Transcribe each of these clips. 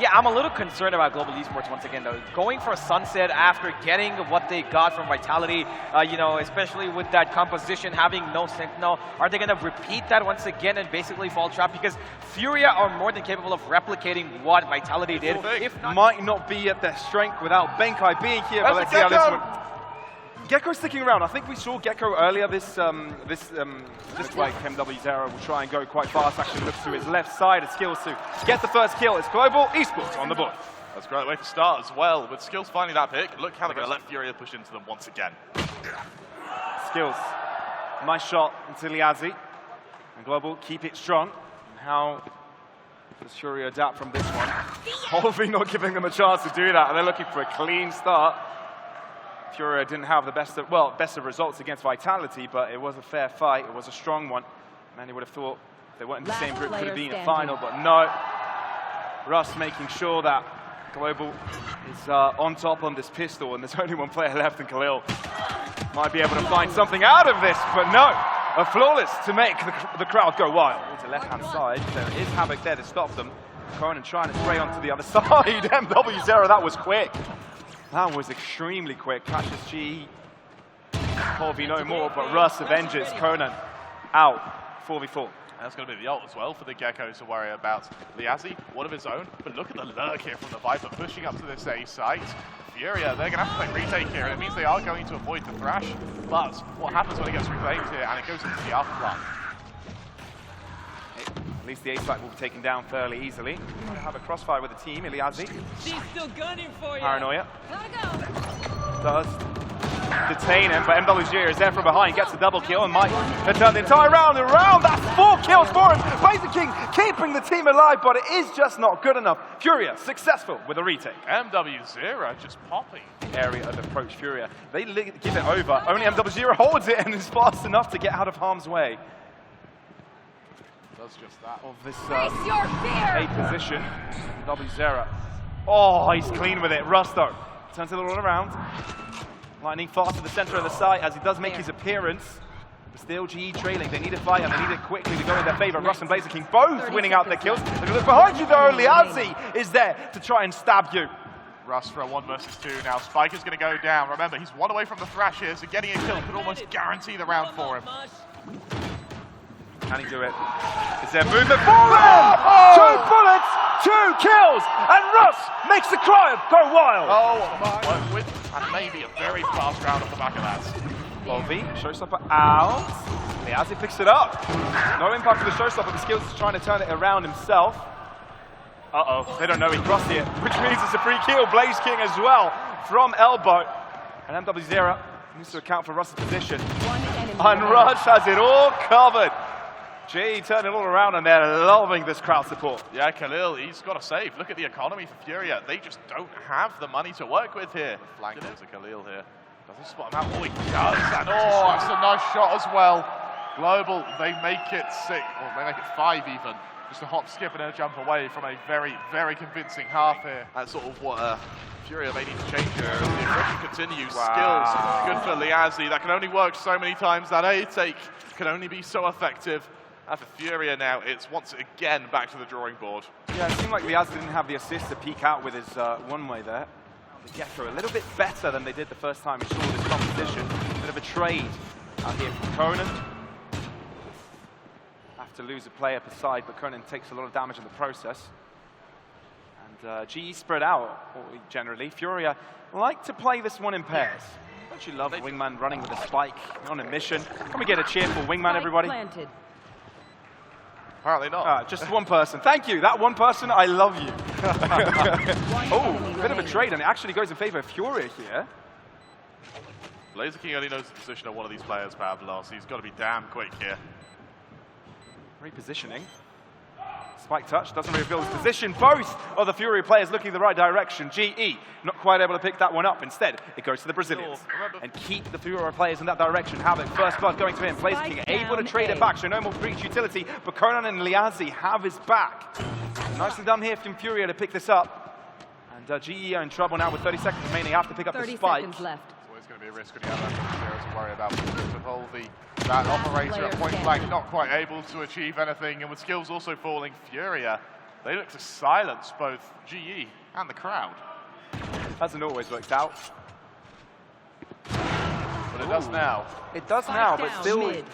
Yeah, I'm a little concerned about Global Esports once again, though. Going for a sunset after getting what they got from Vitality, you know, especially with that composition, having no Sentinel, are they going to repeat that once again and basically fall trapped? Because FURIA are more than capable of replicating what Vitality did. If not, might not be at their strength without Benkai being here, but let's see how this one. Gecko sticking around. I think we saw Gecko earlier. This looks like MW0 will try and go quite fast. Actually looks to his left side. Skills to get the first kill. It's Global Esports on the board. That's a great way to start as well. With Skills finding that pick, look how they're going to let FURIA push into them once again. Skills. Nice shot into Liazzi. And Global keep it strong. And how does FURIA adapt from this one? Holvey not giving them a chance to do that. And they're looking for a clean start. FURIA didn't have the best of results against Vitality, but it was a fair fight. It was a strong one. Many would have thought if they weren't in the same group, could have been a final, but no. Russ making sure that Global is on top on this pistol, and there's only one player left, and Khalil might be able to find something out of this, but no. A flawless to make the crowd go wild. To left-hand side, there is Havoc there to stop them. Conan trying to spray onto the other side. MW0, that was quick. That was extremely quick. Catches G. Holvey no more, but Russ avenges Conan out. 4v4. That's going to be the ult as well for the Geckos to worry about. Liazzi, one of his own, but look at the lurk here from the Viper, pushing up to this A site. FURIA, they're going to have to play retake here, and it means they are going to avoid the Thrash. But what happens when it gets reclaimed here, and it goes into the afterplant? At least the A site will be taken down fairly easily. Trying to have a crossfire with the team, Liazzi. She's still gunning for you. Paranoia. Gotta go. Does detain him, but MW0 is there from behind, gets a double kill, and might turn the entire round around. That's 4 kills for him. Blazer King keeping the team alive, but it is just not good enough. FURIA successful with a retake. MW0 just popping. Area of approach FURIA. They give it over. Only MW0 holds it and is fast enough to get out of harm's way. Does just that. Of this A A position. MW0. Oh, he's clean with it. Rusto turns it all around. Lightning fast to the center of the site as he does make his appearance. But still GE trailing. They need a fight and they need it quickly to go in their favor. Russ and Blazer King both winning out their kills. If you look behind you though, Liazzi is there to try and stab you. Russ for a 1 versus 2 now. Spike is going to go down. Remember, he's 1 away from the Thrash here, so getting a kill could almost guarantee the round for him. Can he do it? Is there movement for him? Oh! 2 bullets, 2 kills, and Russ makes the crowd go wild. Oh, work with, and maybe a very fast round off the back of that. Holvey, showstopper out. Liazzi picks it up. No impact for the showstopper, but Skills is trying to turn it around himself. Uh-oh, they don't know he crossed it, which means it's a free kill. Blaze King as well from elbow. And MW0 needs to account for Russ's position. And Rush has it all covered. G turning it all around, and they're loving this crowd support. Yeah, Khalil, he's got to save. Look at the economy for FURIA. They just don't have the money to work with here. Flank to Khalil here. Does he spot him out? Oh, he does. And oh, that's a nice shot as well. Global, they make it 6, or they make it 5 even. Just a hop, skip, and a jump away from a very, very convincing half here. That's sort of what FURIA may need to change here. The aggression continues. Wow. Skills, good for Liazzi. That can only work so many times. That A take can only be so effective. And for FURIA now, it's once again back to the drawing board. Yeah, it seemed like Liazzi didn't have the assist to peek out with his one-way there. The Gecko a little bit better than they did the first time we saw this competition. Bit of a trade out here from Conan. Have to lose a player per side, but Conan takes a lot of damage in the process. And GE spread out, generally. FURIA like to play this one in pairs. Don't you love Wingman running with a spike on a mission? Can we get a cheer for Wingman, everybody? Planted. Apparently not. Just one person. Thank you. That one person, I love you. Oh, bit of a trade, and it actually goes in favor of FURIA here. Blazer King only knows the position of one of these players, Pablo, so he's got to be damn quick here. Repositioning. Spike touch, doesn't reveal his position. Both of the FURIA players looking the right direction. GE not quite able to pick that one up. Instead, it goes to the Brazilians. And keep the FURIA players in that direction. Havoc, first blood going to him. Blazer King able to trade it back, so no more breach utility. But Conan and Liazzi have his back. Nicely done here from FURIA to pick this up. And GE are in trouble now with 30 seconds remaining. Have to pick up the spike. 30 seconds left. It's always going to be a risk when you have that to worry about. With Holvey, that operator at point blank not quite able to achieve anything, and with Skills also falling, FURIA They look to silence both GE and the crowd. Hasn't always worked out. But it does now. It does Spike now, but down still mid.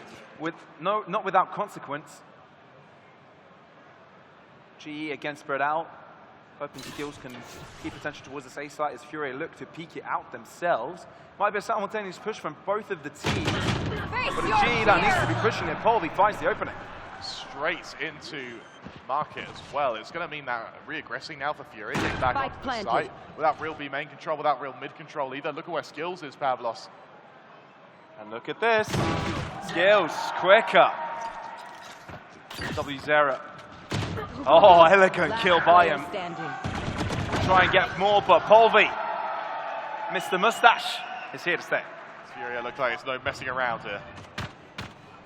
not without consequence. GE again spread out, hoping skills can keep attention towards this A site as FURIA look to peek it out themselves. Might be a simultaneous push from both of the teams, but it's GE that needs to be pushing it. Polvi finds the opening. Straight into market as well. It's going to mean that re-aggressing now for FURIA, getting back onto the site without real B main control, without real mid control either. Look at where Skills is, Pavlos. And look at this. Skills, quicker. W0. Oh, elegant kill by him. Try and get more, but Polvi, Mr. Mustache, is here to stay. FURIA look like it's no messing around here.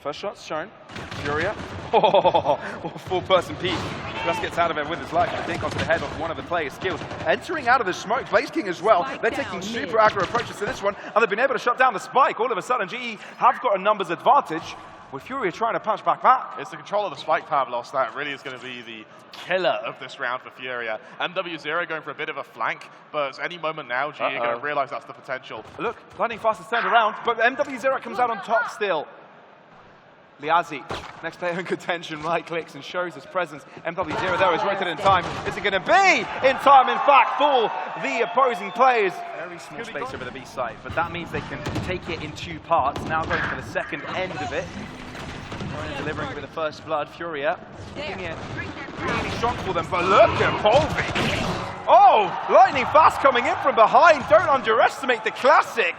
First shot's shown. FURIA. Oh, full-person peek. Just gets out of it with his life. I think onto the head of one of the players' Skills. Entering out of the smoke. Blaze King as well. They're taking super aggro approaches to this one, and they've been able to shut down the spike. All of a sudden, GE have got a numbers advantage, with FURIA trying to punch back. It's the control of the spike, Pavlos, that really is going to be the killer of this round for FURIA. MW0 going for a bit of a flank, but any moment now, GE are going to realize that's the potential. Look, Lightning Fast has turned around, but MW0 comes out on top still. Liazi, next player in contention, right clicks and shows his presence. MW0 there is rotated in time. Is it going to be in time, in fact, for the opposing players? Very small space over the B site, but that means they can take it in 2 parts. Now going for the second end of it. Delivering with the first blood, FURIA. Keeping it really strong for them, but look at Polvi. Oh, Lightning Fast coming in from behind. Don't underestimate the classic.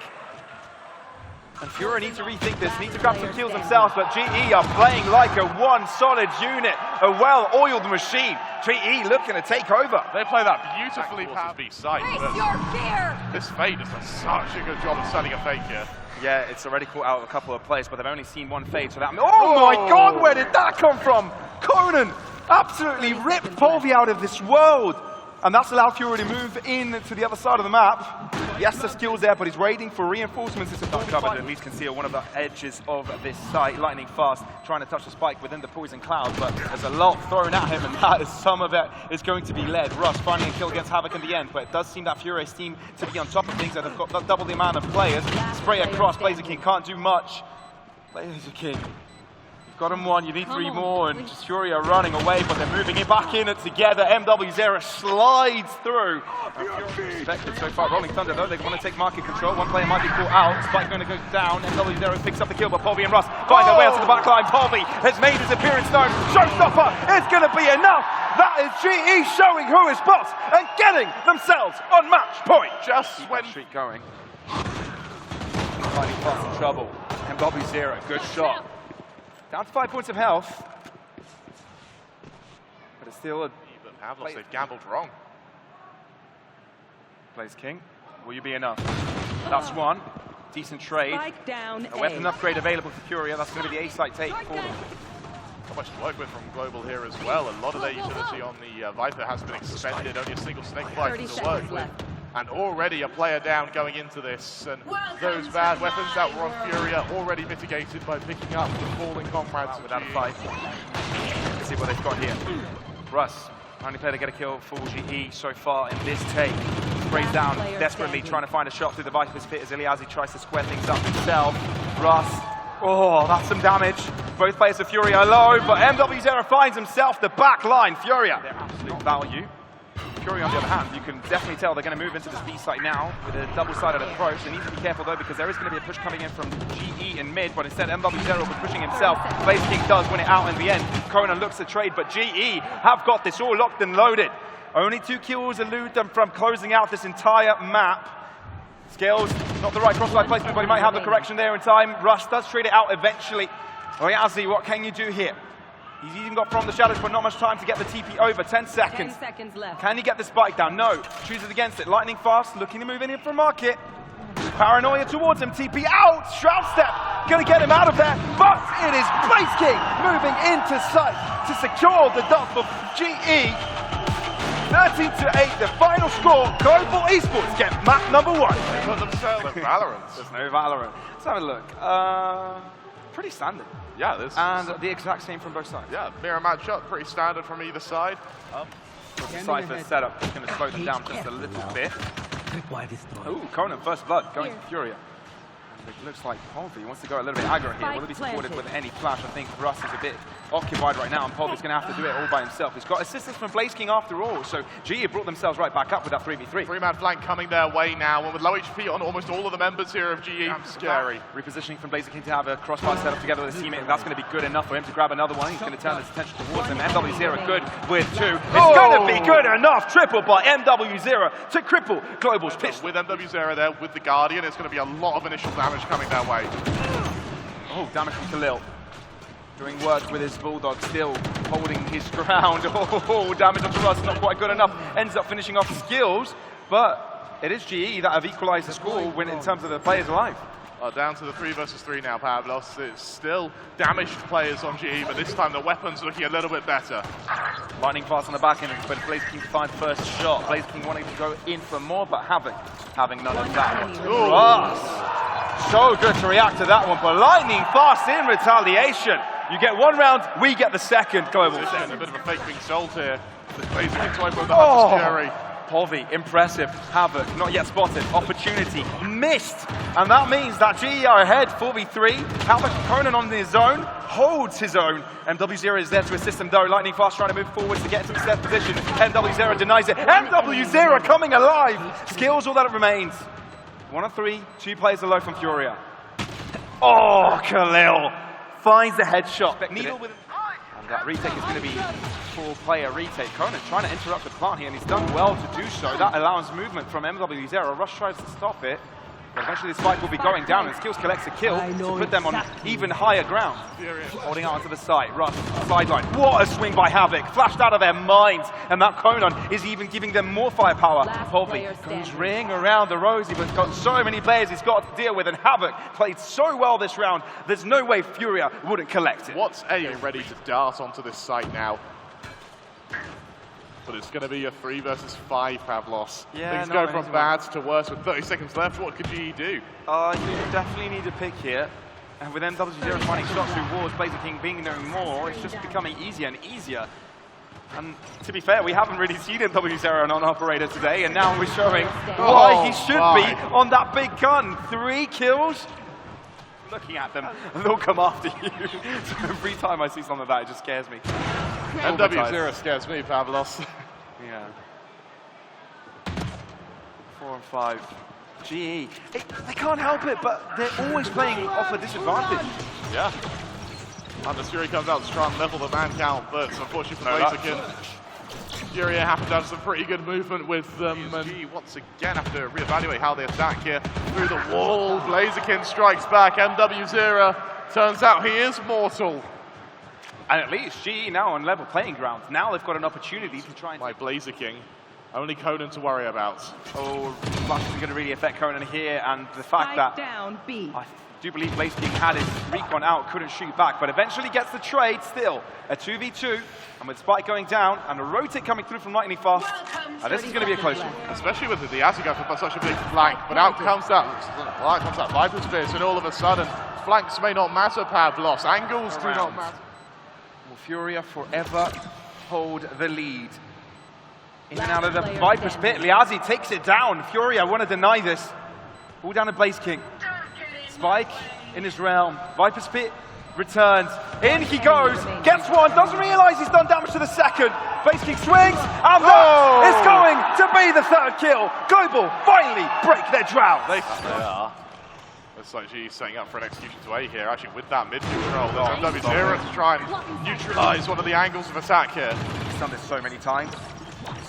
And FURIA need to rethink this, need to grab some kills themselves, but GE are playing like a one solid unit, a well-oiled machine. GE looking to take over. They play that beautifully past B site. This Fade has done such a good job of setting a fake here. Yeah, it's already caught out a couple of players, but they've only seen one Fade, so that... Oh my god, where did that come from? Conan absolutely ripped Polvi out of this world. And that's allowed FURIA to move in to the other side of the map. Yes, the skill's there, but he's waiting for reinforcements. It's covered and at least conceal one of the edges of this site. Lightning Fast trying to touch the spike within the poison cloud, but there's a lot thrown at him, and that is some of it is going to be led. Russ finding a kill against Havoc in the end, but it does seem that FURIA seem to be on top of things, that they've got double the amount of players. Spray across, Blazer King can't do much. Blazer King. Got him one, you need 3 more, and just FURIA running away, but they're moving it back in it together. MW0 slides through. Expected so far. Rolling Thunder, though, they want to take market control. One player might be caught out. Spike going to go down. MW0 picks up the kill, but Polvi and Russ find their way out to the back line. Polvi has made his appearance known. Showstopper is going to be enough. That is GE showing who is boss and getting themselves on match point. Just when Streak going. Finding Fast in trouble. MW0, good shot. Down to 5 points of health. But it's still a... But Pavlos, they've gambled wrong. Blaze King. Will you be enough? That's one. Decent trade. A weapon upgrade available for FURIA. That's going to be the A-site take for them. Not much to work with from Global here as well. A lot of their utility on the Viper has been expended. Only a single snake fly to work with. And already a player down going into this. And those bad weapons that were on FURIA already mitigated by picking up the falling comrades Without a fight. Let's see what they've got here. Russ, only player to get a kill for GE so far in this take. Sprays down desperately, trying to find a shot through the Viper's pit as Iliazi tries to square things up himself. Russ, oh, that's some damage. Both players of FURIA are low, but MW0 finds himself the back line. FURIA, their absolute value. FURIA, on the other hand, you can definitely tell they're going to move into this B site now with a double-sided approach. They need to be careful, though, because there is going to be a push coming in from GE in mid, but instead MW0 will be pushing himself. Blaze King does win it out in the end. Conan looks to trade, but GE have got this all locked and loaded. Only 2 kills elude them from closing out this entire map. Scales, not the right crossfire placement, but he might have the correction there in time. Rush does trade it out eventually. Oyazi, what can you do here? He's even got From the Shadows, but not much time to get the TP over. 10 seconds. 10 seconds left. Can he get the spike down? No. Chooses against it. Lightning Fast, looking to move in here for market. Paranoia towards him. TP out. Shroud Step. Going to get him out of there. But it is Blaze King moving into sight to secure the dub for GE. 13-8, the final score. Global Esports get map number 1. They put themselves in Valorant. There's no Valorant. Let's have a look. pretty standard. Yeah, this And the exact same from both sides. yeah, mirror matchup, pretty standard from either side. The Cypher setup is going to slow them down just a little bit. Ooh, Conan, first blood, going to Furia. And it looks like Polvi wants to go a little bit aggro here. Will he be supported with any flash? I think Russ is a bit occupied right now, and Polvi's going to have to do it all by himself. He's got assistance from Blaze King after all, so GE brought themselves right back up with that 3v3. Three-man flank coming their way now, and with low HP on almost all of the members here of GE. Scary. Repositioning from Blaze King to have a crossfire set up together with his teammate, and that's going to be good enough for him to grab another one. He's going to turn his attention towards him. MW0 good with 2. It's going to be good enough. Triple by MW0 to cripple Global's pistol. With MW0 there, with the Guardian, it's going to be a lot of initial damage coming their way. Oh, damage from Khalil. Doing work with his Bulldog, still holding his ground. Oh, damage onto Russ, not quite good enough. Ends up finishing off skills, but it is GE that have equalized the score when in terms of the players alive. Down to the 3 versus 3 now, Pavlos. It's still damaged players on GE, but this time the weapons are looking a little bit better. Lightning fast on the back end, but Blaze King to find the first shot. Blaze King wanting to go in for more, but Havoc having none of that. Russ, so good to react to that one, but lightning fast in retaliation. You get one round, we get the second. Global. A bit of a fake being sold here. The Blaze King to open with the Hunter's Fury. Polvi, impressive. Havoc, not yet spotted. Opportunity, missed. And that means that GE are ahead, 4v3. Havoc, Conan on his own, holds his own. MW0 is there to assist him though. Lightning fast trying to move forwards to get into the set position. MW0 denies it. MW0 coming alive. Skills all that remains. 1 of 3, 2 players alone from Furia. Oh, Khalil finds the headshot. Needle with and that retake is going to be 4-player retake. Conan trying to interrupt the plant here, and he's done well to do so. That allows movement from MW0. Rush tries to stop it, but eventually the spike will be going down, and Skills collects a kill to put them on even higher ground. Holding out onto the side. Rush, sideline. What a swing by Havoc. Flashed out of their minds, and that Conan is even giving them more firepower. Polvi goes ring around the rosy, but he's got so many players he's got to deal with, and Havoc played so well this round, there's no way Furia wouldn't collect it. What's A ready to dart onto this site now? But it's going to be a 3 versus 5, Pavlos. Yeah, things go from bad to worse with 30 seconds left. What could GE do? You definitely need a pick here. And with MW0 finding shots through walls, Blaze King being no more, it's just becoming easier and easier. And to be fair, we haven't really seen MW0 on operator today, and now we're showing why he should be on that big gun. 3 kills. Looking at them, they'll come after you. So every time I see something like that, it just scares me. MW0 scares me, Pavlos. Yeah. 4 and 5. GE. They can't help it, but they're always playing off a disadvantage. Yeah. Hunter's Fury comes out strong, level the man count, but unfortunately for Blaziken, Fury have to have some pretty good movement with them, and GE once again have to reevaluate how they attack here. Through the wall, Blaziken strikes back. MW0 turns out he is mortal. And at least GE now on level playing ground. Now they've got an opportunity to try and... By Blaziken. Only Conan to worry about. Oh, Flash is going to really affect Conan here, and the fact that down, B. I do believe Blaze King had his recon out, couldn't shoot back, but eventually gets the trade still. A 2v2, and with Spike going down, and a rotate coming through from Lightning Fast, this is going to be a close one. Especially with the Azzy going for such a big flank, but out comes that Viper's Fist, and all of a sudden, flanks may not matter, Pavlos. Angles do not matter. Will Furia forever hold the lead? In and out of the Viper's Pit, Liazzi takes it down. Furia want to deny this. All down to Blaze King. Spike in his realm. Viper's Pit returns. In he goes. Gets one. Doesn't realize he's done damage to the second. Blaze King swings. And that is going to be the 3rd kill. Global finally break their drought. They are. Looks like GE setting up for an execution to A here. Actually, with that mid-control, there's MW0 to try and neutralize one of the angles of attack here. He's done this so many times.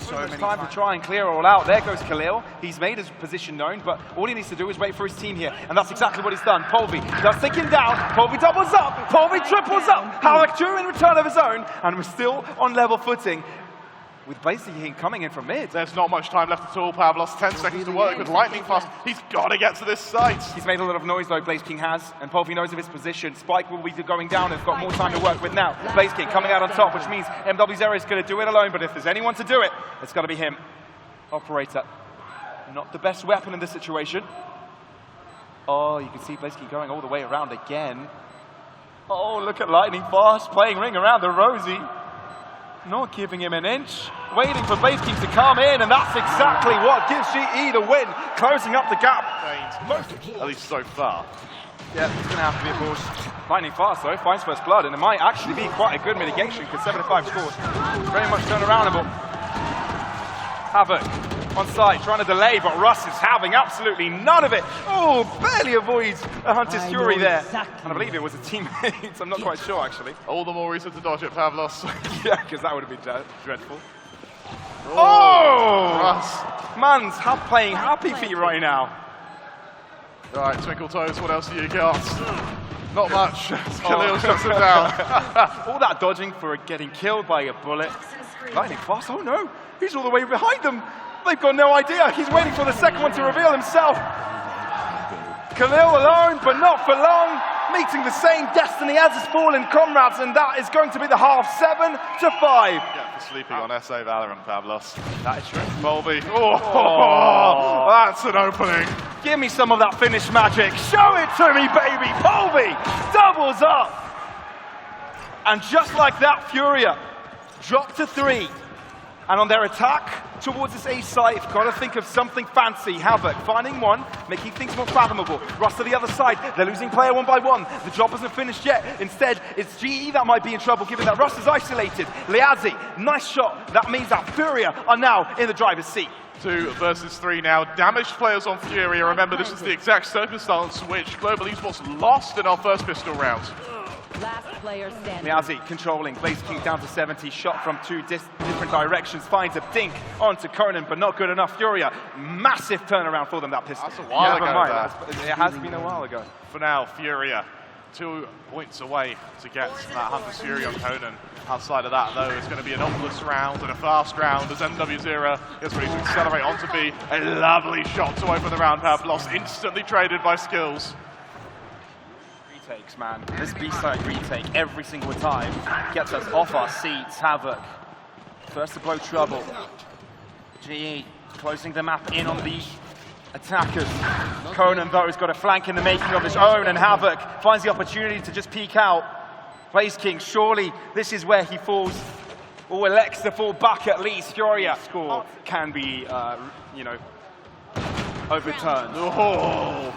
So much time to try and clear all out. There goes Khalil. He's made his position known, but all he needs to do is wait for his team here, and that's exactly what he's done. Polvi does take him down. Polvi doubles up. Polvi triples up. Havoc 2 in return of his own, and we're still on level footing. With Blaze King coming in from mid. There's not much time left at all, Pavlos. 10 seconds to work with Lightning Fast. He's got to get to this site. He's made a lot of noise though, Blaze King has, and Polvi knows of his position. Spike will be going down and has got more time to work with now. Blaze King coming out on top, which means MW0 is going to do it alone, but if there's anyone to do it, it's got to be him. Operator. Not the best weapon in this situation. Oh, you can see Blaze King going all the way around again. Oh, look at Lightning Fast playing ring around the Rosie. Not giving him an inch. Waiting for Blaze King to come in, and that's exactly what gives GE the win. Closing up the gap. At least so far. Yeah, it's going to have to be a push. Lightning Fast, though, finds first blood, and it might actually be quite a good mitigation because 7-5 scores. Very much turn aroundable. Havoc on side, trying to delay, but Russ is having absolutely none of it. Oh, barely avoids a Hunter's Fury there. Exactly. And I believe it was a teammate. I'm not quite sure, actually. All the more reason to dodge it, Pavlos. Yeah, because that would have been dreadful. Oh! Russ. Man's playing happy feet right now. All right, Twinkle Toes, what else do you got? Not much. Khalil shuts him down. All that dodging for getting killed by a bullet. Lightning Fast, oh no, he's all the way behind them. They've got no idea. He's waiting for the second one to reveal himself. Khalil alone, but not for long. Meeting the same destiny as his fallen comrades, and that is going to be the half 7-5. Yeah, for sleeping on SA Valorant, Pavlos. That is true. Volby. Oh, that's an opening. Give me some of that finish magic. Show it to me, baby. Volby doubles up. And just like that, Furia dropped to 3. And on their attack towards this A site, got to think of something fancy. Havoc finding one, making things more fathomable. Russ to the other side. They're losing player 1 by 1. The job isn't finished yet. Instead, it's GE that might be in trouble, given that Russ is isolated. Liazzi, nice shot. That means that Furia are now in the driver's seat. 2 versus 3 now. Damaged players on Furia. Remember, this is the exact circumstance which Global Esports lost in our first pistol round. Last player standing. Liazzi controlling, Blaze King down to 70, shot from 2 different directions, finds a dink onto Conan, but not good enough. Furia, massive turnaround for them, that pistol. That's a while ago, It has been a while ago. For now, Furia, 2 points away to get that Hunter's Fury on Conan. Outside of that, though, it's going to be an ominous round and a fast round as NW0 is ready to accelerate onto B. A lovely shot to open the round. Pavlos instantly traded by Skills. Retakes, man. This B-side retake every single time gets us off our seats. Havoc, first to blow trouble. GE closing the map in on the attackers. Conan, though, has got a flank in the making of his own, and Havoc finds the opportunity to just peek out. Blaze King, surely this is where he falls, or elects to fall back at least. Furia score can be, overturned. Oh!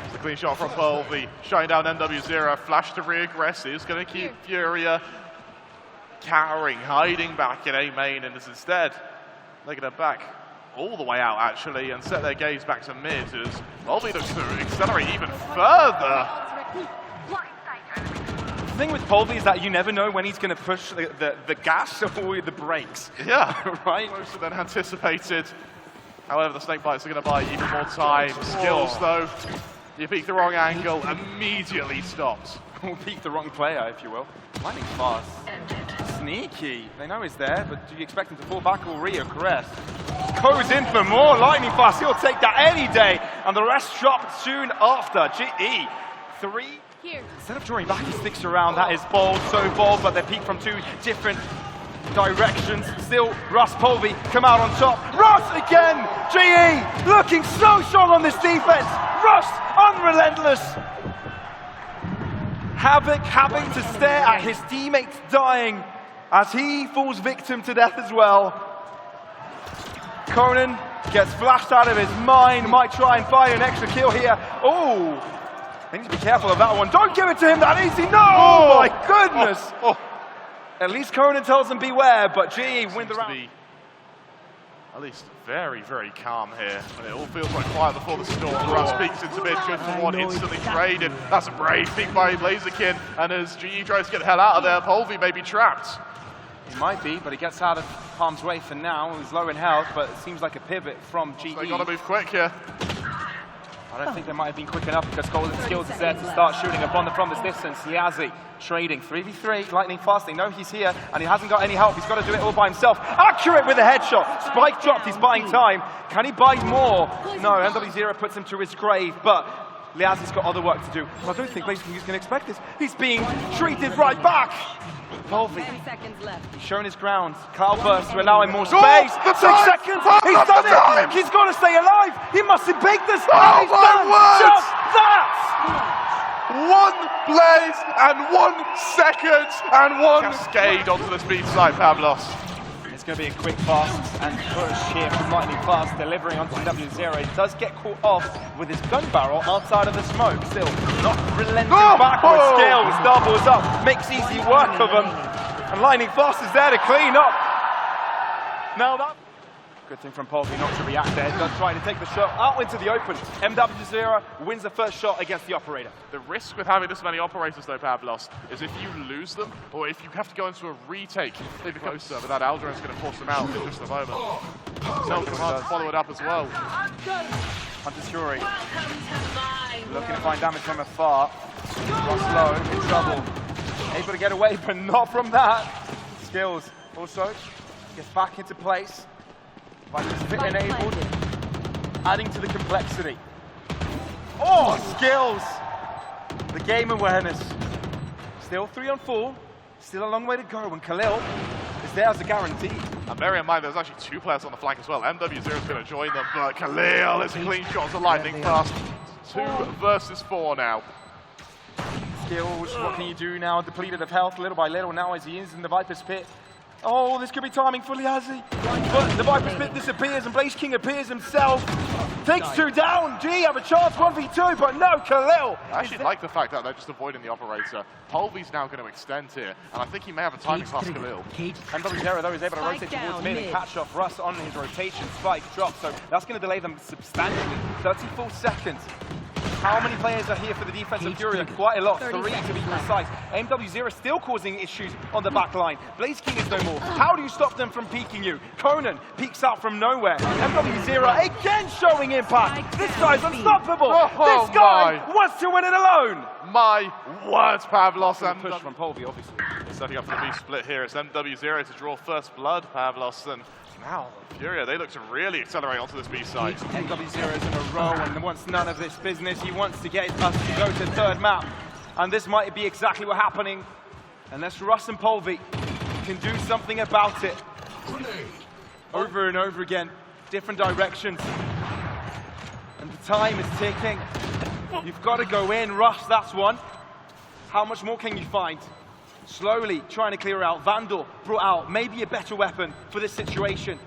It's a clean shot from Volby, shutting down NW0. Flash to re-aggress is going to keep Furia cowering, hiding back in A main, and is instead they're going to back all the way out, actually, and set their gaze back to mid as Volby looks to accelerate even further. The thing with Volby is that you never know when he's going to push the gas or the brakes. Yeah, right? Closer than anticipated. However, the snake bites are going to buy even more time. Skills, though, you peek the wrong angle, immediately stops. Or peek the wrong player, if you will. Lightning Fast. Sneaky. They know he's there, but do you expect him to fall back or reaggress? Goes in for more. Lightning Fast, he'll take that any day. And the rest drop soon after. GE, 3. Here. Instead of drawing back, he sticks around. That is bold, so bold, but they peek from 2 different directions. Still, Russ Volby come out on top. Russ again! GE looking so strong on this defense. Russ, unrelentless. Havoc having to stare at his teammates dying as he falls victim to death as well. Conan gets flashed out of his mind, might try and find an extra kill here. Oh! They need to be careful of that one. Don't give it to him that easy. No! Oh my goodness! At least Conan tells them beware, but GE win the round. At least very, very calm here. And it all feels like quiet before the storm. Russ peeks into mid, goes for one, instantly traded. That's a brave peek by Laserkin. And as GE tries to get the hell out of there, Volby may be trapped. He might be, but he gets out of harm's way for now. He's low in health, but it seems like a pivot from GE. So they got to move quick here. I don't think they might have been quick enough because Golden Skills is there to start shooting upon them from this distance. Liazzi trading 3v3, Lightning Fast. They know he's here and he hasn't got any help. He's got to do it all by himself. Accurate with a headshot. Spike dropped. He's buying time. Can he buy more? No, NW0 puts him to his grave, but Liazzi's got other work to do. I don't think Blaze King is going to expect this. He's being treated right back. Volby, 10 seconds left. he's shown his ground. Cloudburst to allow him more space. 6 seconds. He's done it. He's got to stay alive. He must have baked this. Oh, he's my done word. just that. 1 blaze and 1 second and 1 cascade onto the speed side, Pavlos. It's going to be a quick, fast, and push here from lightning fast, delivering onto W0. He does get caught off with his gun barrel outside of the smoke. Still, not relenting backwards. Skills doubles up, makes easy work of him. And lightning fast is there to clean up. Now that... Good thing from Polvi not to react there. Does try to take the shot out into the open. MW0 wins the first shot against the operator. The risk with having this many operators, though, Pavlos, is if you lose them, or if you have to go into a retake, they become closer, but that Alduran's going to force them out in just a moment. Self-command to follow it up as well. Hunter's Fury looking to find damage from afar. Got low, in trouble. Able to get away, but not from that. Skills also gets back into place. Fit enabled, adding to the complexity. Oh, Skills! The game awareness. Still 3 on 4, still a long way to go, and Khalil is there as a guarantee. And bear in mind, there's actually 2 players on the flank as well. MW0 is going to join them, but Khalil is a clean shot to lightning fast. 2 versus 4 now. Skills, what can you do now? Depleted of health little by little now as he is in the Viper's Pit. Oh, this could be timing for Liazzi. But the Viper's Pit disappears and Blaze King appears himself. Takes 2 down. G have a chance, 1v2, but no, Khalil. I actually like the fact that they're just avoiding the operator. Polvi's now going to extend here, and I think he may have a timing pass Khalil. MW0 though is able to rotate towards mid and catch off Russ on his rotation. Spike drops, so that's going to delay them substantially. 34 seconds. How many players are here for the defense of Furia? Quite a lot, 3 to be precise. MW0 still causing issues on the back line. Blaze King is no more. How do you stop them from peeking you? Conan peeks out from nowhere. MW0 again showing impact. This guy's unstoppable. This guy wants to win it alone. My words, Pavlos. And push from Polvi, obviously. Setting up for the B split here. It's MW0 to draw first blood, Pavlos. And now, Furia, they look to really accelerate onto this B side. MW0 is in a row and wants none of this business. He wants to get us to go to 3rd map. And this might be exactly what's happening. Unless Russ and Polvi can do something about it. Over and over again, different directions. And the time is ticking. You've got to go in. Russ, that's one. How much more can you find? Slowly trying to clear out. Vandal brought out maybe a better weapon for this situation.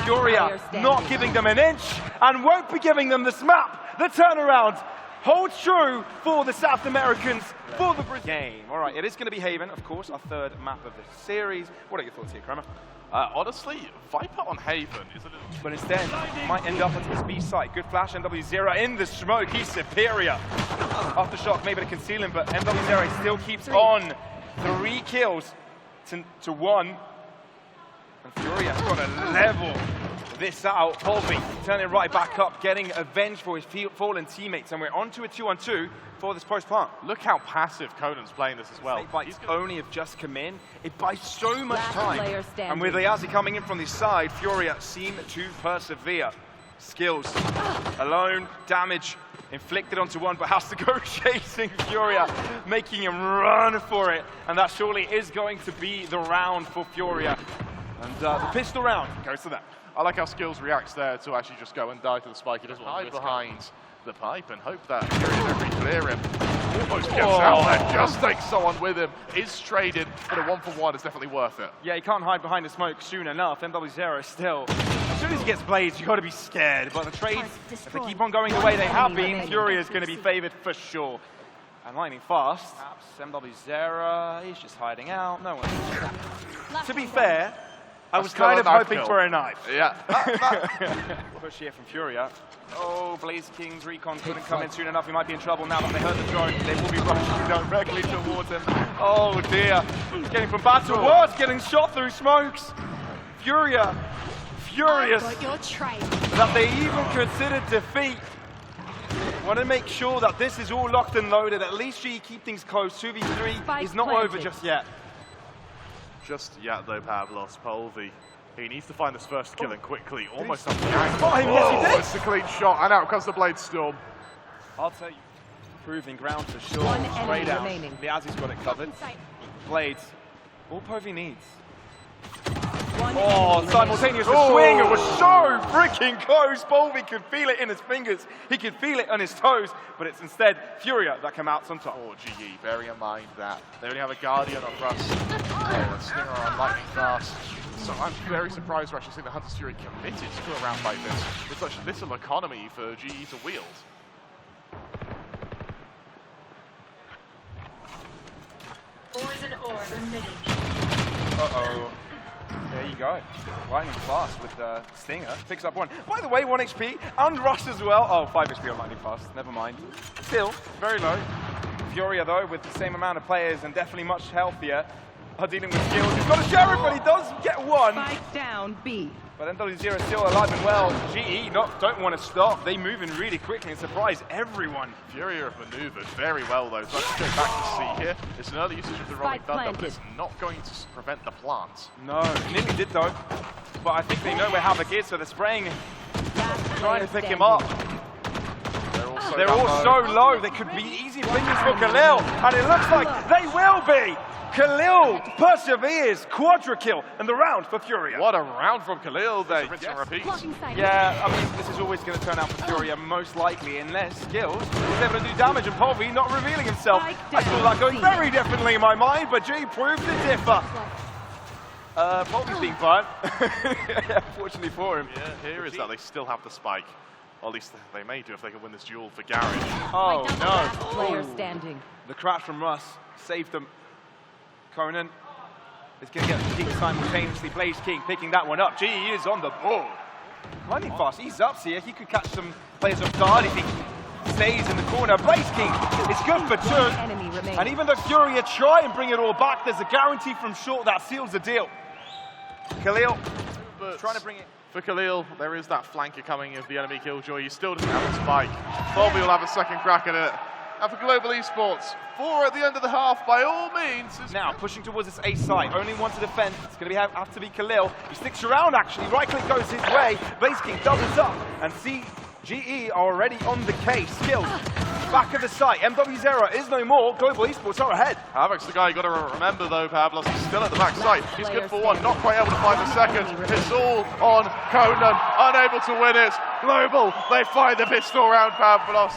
Furia not giving them an inch and won't be giving them this map. The turnaround holds true for the South Americans for the game. All right, it is going to be Haven, of course, our 3rd map of the series. What are your thoughts here, Kramer? Honestly, Viper on Haven is a little... But instead, might end up at his B site. Good flash, MW0 in the smoke. He's superior. Aftershock maybe to conceal him, but MW0 still keeps on. 3 kills to 1. And Furia's got to level this out. Polvi turning right back up, getting avenged for his fallen teammates. And we're on to a 2-on-2 for this post-plant. Look how passive Conan's playing this as well. 8 bites only have just come in. It buys so much time. And with standing. Liazzi coming in from the side, Furia seem to persevere. Skills alone, damage inflicted onto one, but has to go chasing Furia, making him run for it. And that surely is going to be the round for Furia. And the pistol round goes to them. I like how Skills reacts there to actually just go and die to the spike. He doesn't hide behind the pipe and hope that Furia don't clear him. Almost gets out there, just takes someone with him. Is traded, but a 1-for-1 is definitely worth it. Yeah, he can't hide behind the smoke soon enough. MW0 still. As soon as he gets blades, you got to be scared. But the trades, if they keep on going the way they have been, Furia is going to be favored for sure. And lightning fast. MW0, he's just hiding out. No one. To be fair, I was kind of hoping for a knife. Yeah. Push here from Furia. Oh, Blaze King's recon couldn't come in soon enough. He might be in trouble now that they heard the drone. They will be rushing directly towards him. Oh dear. He's getting from bad to worse, getting shot through smokes. Furia, furious that they even considered defeat. Want to make sure that this is all locked and loaded. At least G keep things close. 2v3 is not over just yet. Just yet though, Pavlos, Polvi. He needs to find this first kill and quickly, almost on the Spot him, yes, he did. It's a clean shot, and out comes the Blade Storm. I'll tell you, proving ground for sure. One Straight enemy out. remaining. Liazzi's got it covered. Blades, all Polvi needs. enemy Simultaneous swing. It was so freaking close. Polvi could feel it in his fingers. He could feel it on his toes. But it's instead Furia that come out on top. Oh, GE, bearing in mind that they only have a Guardian on Rust. Oh, a Stinger on Lightning Fast. So I'm very surprised we're actually seeing the Hunter's Fury committed to a round like this with such little economy for GE to wield. Poison orb emitting. Uh-oh. There you go. Lightning Fast with Stinger. Picks up one. By the way, 1 HP and Rush as well. Oh, 5 HP on Lightning Fast. Never mind. Still, very low. Furia, though, with the same amount of players and definitely much healthier, are dealing with skills. He's got a Sheriff, but he does get one. Spike down, B. But MW0 is still alive and well. GE don't want to stop. They move in really quickly and surprise everyone. Furia have maneuvered very well, though. So let's go back to C here. It's an early usage of the Rolling Spike Thunder, planted. but it's not going to prevent the plant. No, nearly did though. But I think they know where Havoc is, so they're spraying, trying to pick him up. They're all so low, they could be easy pickings for Khalil, and it looks like they will be. Khalil perseveres, quadra kill, and the round for Furia. What a round from Khalil there. Rinse and repeat. Yeah, I mean, this is always going to turn out for Furia, most likely, unless Skills is able to do damage, and Polvi not revealing himself. I saw that going very differently in my mind, but G proved to differ. Polvi's being fine, unfortunately for him. Yeah, here is that they still have the spike. Or at least they may do if they can win this duel for Garage. Oh, Last no. player standing. The crash from Russ saved them. Conan is going to get the King simultaneously. Blaze King picking that one up. GE is on the ball. Lightning Fast, he's up here. He could catch some players off guard if he stays in the corner. Blaze King is good for two. Enemy remaining. And even though Furia try and bring it all back, there's a guarantee from short that seals the deal. Khalil But trying to bring it. for Khalil, there is that flanker coming of the enemy Killjoy. He still doesn't have a spike. Bobby will have a second crack at it. And for Global Esports, 4 at the end of the half, by all means. Now, pushing towards this A side, only one to defend. It's going to have to be Khalil. He sticks around, actually. Right click goes his way. Blaze King doubles up. And GE are already on the case. Skills, back of the site. MW0 is no more. Global Esports are ahead. Havoc's the guy you got to remember, though, Pavlos. He's still at the back side. He's good for one, not quite able to find the second. It's all on Conan, unable to win it. Global, they find the pistol round, Pavlos.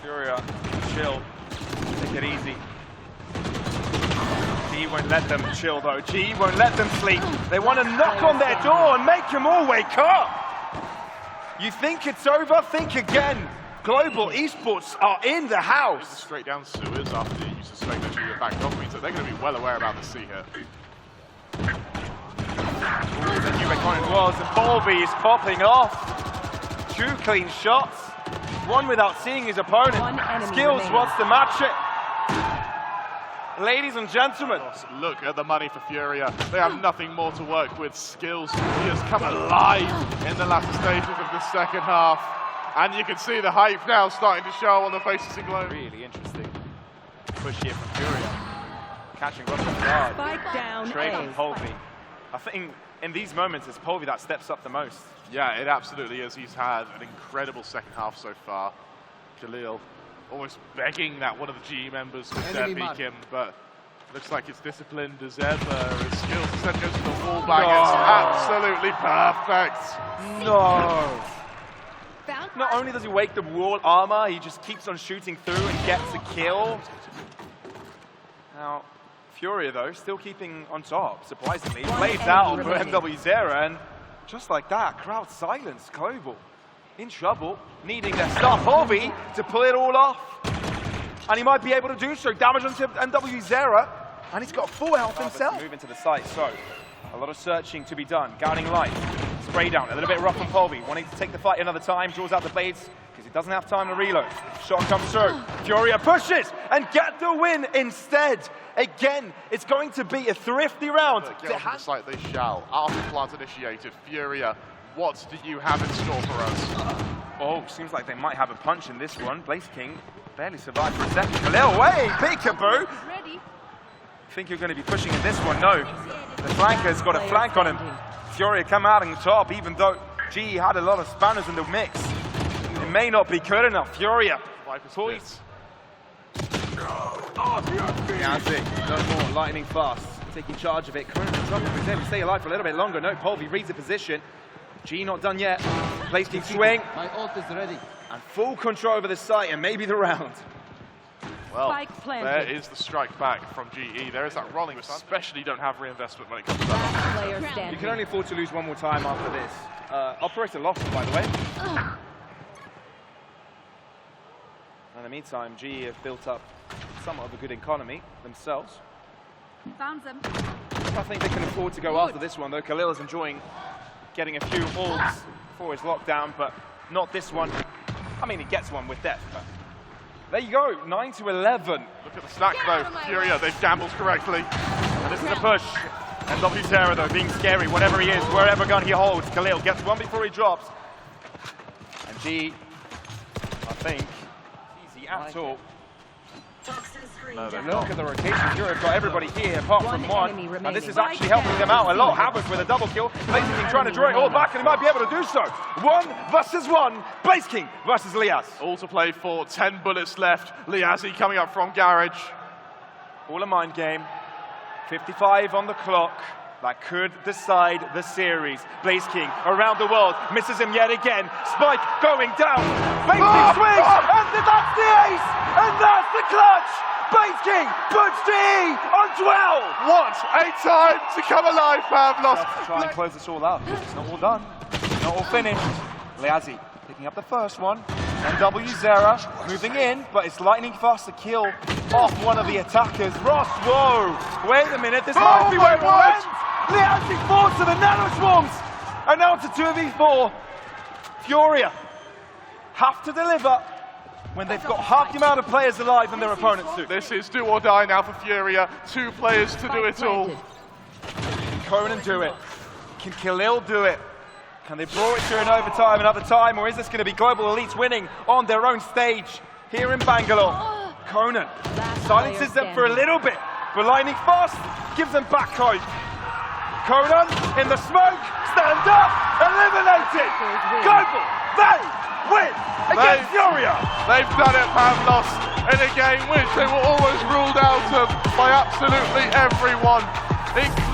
Furia, chill. Take it easy. G won't let them chill, though. G won't let them sleep. They want to knock on their door and make them all wake up. You think it's over? Think again. Global Esports are in the house. Straight down sewers after you use the straight to your back door means that they're going to be well aware about the C here. The new Conan was, and Polvi is popping off. 2 clean shots. One without seeing his opponent. Skills remaining. wants to match it. Ladies and gentlemen. Look at the money for Furia. They have nothing more to work with. Skills, he has come alive in the latter stages of the second half. And you can see the hype now starting to show on the faces of Globe. Really interesting push here from Furia. Catching Russ off guard. Spike down Trade A. on Polvi. I think in these moments it's Polvi that steps up the most. Yeah, it absolutely is. He's had an incredible second half so far. Khalil almost begging that one of the G members could peek him, but looks like it's disciplined as ever. His skills instead goes to the wall bang. It's absolutely perfect. No. Not only does he wake the wall armor, he just keeps on shooting through and gets a kill. Now, Furia, though, still keeping on top, surprisingly. Plays out for MW0, and just like that, crowd silence. Global in trouble, needing their star Polvi to pull it all off. And he might be able to do so. Damage onto MW0, and he's got full health himself. Move into the site, so a lot of searching to be done. Guarding light, spray down, a little bit rough on Polvi, wanting to take the fight another time, draws out the blades, because he doesn't have time to reload. Shot comes through, Furia pushes, and get the win instead. Again, it's going to be a thrifty round. Get onto the site they shall. After plant initiated, Furia, what do you have in store for us? Oh, seems like they might have a punch in this one. Blaze King barely survived for a second. Khalil, way, peekaboo. Think you're going to be pushing in this one? No. The flanker's got a flank on him. Furia come out on top, even though G had a lot of spanners in the mix. It may not be good enough. Furia. Poise. That's it. No more lightning fast. taking charge of it. Conan and Trump with him. Stay alive for a little bit longer. No, Polvi reads the position. G not done yet. Place King swing. My ult is ready. And full control over the site and maybe the round. Well, Spike planted. there is the strike back from GE. There is that rolling, especially don't have reinvestment when it comes to that. Last player You standing. can only afford to lose one more time after this. Operator lost, by the way. In the meantime, GE have built up somewhat of a good economy themselves. Found them. I think they can afford to go after this one, though. Khalil is enjoying getting a few ults for his lockdown, but not this one. I mean, he gets one with death, but there you go, 9-11. Look at the stack though, Furia, they've gambled correctly. And this is a push. And Terra, though, being scary, whatever he is, wherever gun he holds, Khalil gets one before he drops. And G, I think, easy at all. Toxin screen No, they're down. Look at the rotation. Furia have got everybody here apart from One one. enemy And remaining. this is actually helping them out a lot. Havoc with a double kill. Blaze King trying to draw it all back, and he might be able to do so. 1 versus 1. Blaze King versus Liaz. All to play for, 10 bullets left. Liazzi coming up from Garage. All a mind game. 55 on the clock. That could decide the series. Blaze King around the world. Misses him yet again. Spike going down. Blaze King swings. And that's the ace. And that's the clutch. Blaze King puts GE on 12. What a time to come alive, Pavlos. To try and close this all out. It's not all done. Not all finished. Liazzi picking up the first one. NW Zera moving in, but it's lightning fast to kill off one of the attackers. Ross, whoa! Wait a minute, this might be where it will end! Liazzi forward to the nano swarms! And now to 2v4. Furia have to deliver when they've got half the amount of players alive than their opponents do. This is do or die now for Furia. 2 players to do it all. Can Conan do it? Can Khalil do it? Can they brawl it through in overtime another time, or is this going to be Global Elites winning on their own stage here in Bangalore? Conan silences them for a little bit, but lightning fast gives them back hope. Conan in the smoke, stand up, eliminated. Global, they win against Furia. They've done it, Pavlos, in a game which they were almost ruled out of by absolutely everyone, including